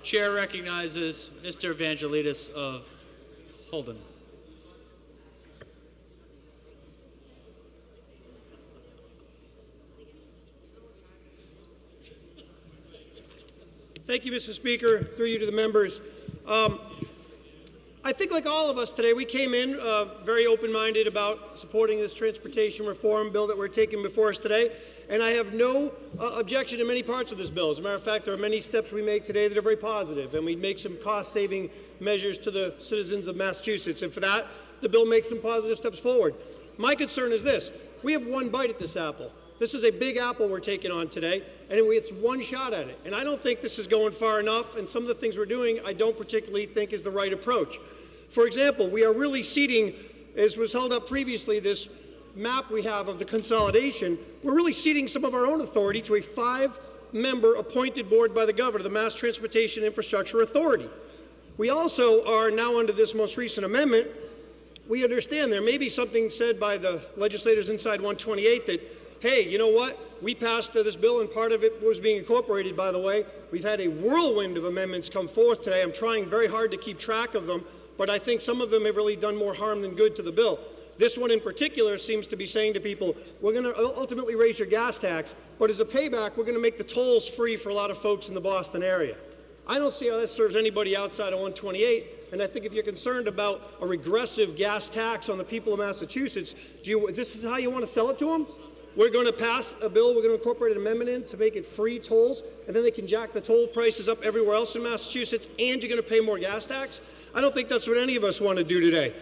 Chair recognizes Mr. Evangelidis of Holden. Thank you, Mr. Speaker. Through you to the members. I think like all of us today, we came in very open-minded about supporting this transportation reform bill that we're taking before us today, and I have no objection to many parts of this bill. As a matter of fact, there are many steps we make today that are very positive, and we make some cost-saving measures to the citizens of Massachusetts, and for that, the bill makes some positive steps forward. My concern is this. We have one bite at this apple. This is a big apple we're taking on today, and it's one shot at it. And I don't think this is going far enough, and some of the things we're doing I don't particularly think is the right approach. For example, we are really ceding, as was held up previously, this map we have of the consolidation, we're really ceding some of our own authority to a 5-member appointed board by the governor, the Mass Transportation Infrastructure Authority. We also are now under this most recent amendment, we understand there may be something said by the legislators inside 128 that, hey, you know what? We passed this bill, and part of it was being incorporated, by the way. We've had a whirlwind of amendments come forth today. I'm trying very hard to keep track of them, but I think some of them have really done more harm than good to the bill. This one in particular seems to be saying to people, we're going to ultimately raise your gas tax, but as a payback, we're going to make the tolls free for a lot of folks in the Boston area. I don't see how that serves anybody outside of 128, and I think if you're concerned about a regressive gas tax on the people of Massachusetts, this is how you want to sell it to them? We're going to pass a bill, we're going to incorporate an amendment in to make it free tolls, and then they can jack the toll prices up everywhere else in Massachusetts, and you're going to pay more gas tax? I don't think that's what any of us want to do today.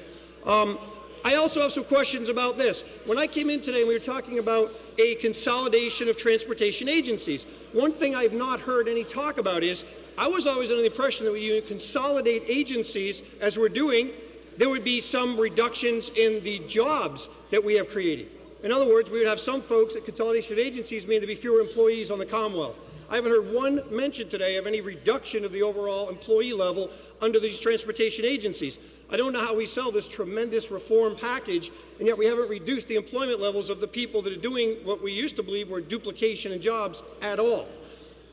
I also have some questions about this. When I came in today, we were talking about a consolidation of transportation agencies. One thing I've not heard any talk about is, I was always under the impression that when you consolidate agencies, as we're doing, there would be some reductions in the jobs that we have created. In other words, we would have some folks at consolidation agencies mean to be fewer employees on the Commonwealth. I haven't heard one mention today of any reduction of the overall employee level under these transportation agencies. I don't know how we sell this tremendous reform package, and yet we haven't reduced the employment levels of the people that are doing what we used to believe were duplication in jobs at all.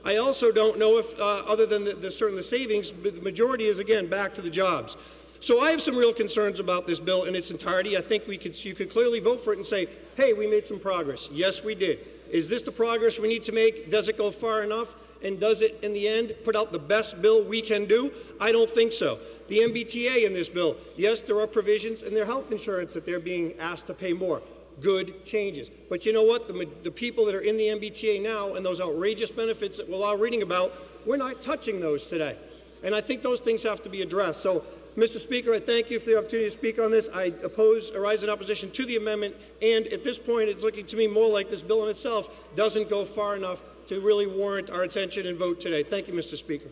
I also don't know if, other than the savings, the majority is, again, back to the jobs. So I have some real concerns about this bill in its entirety. I think you could clearly vote for it and say, hey, we made some progress. Yes, we did. Is this the progress we need to make? Does it go far enough? And does it, in the end, put out the best bill we can do? I don't think so. The MBTA in this bill, yes, there are provisions in their health insurance that they're being asked to pay more. Good changes. But you know what? The people that are in the MBTA now and those outrageous benefits that we're all reading about, we're not touching those today. And I think those things have to be addressed. So, Mr. Speaker, I thank you for the opportunity to speak on this. I rise in opposition to the amendment, and at this point, it's looking to me more like this bill in itself doesn't go far enough to really warrant our attention and vote today. Thank you, Mr. Speaker.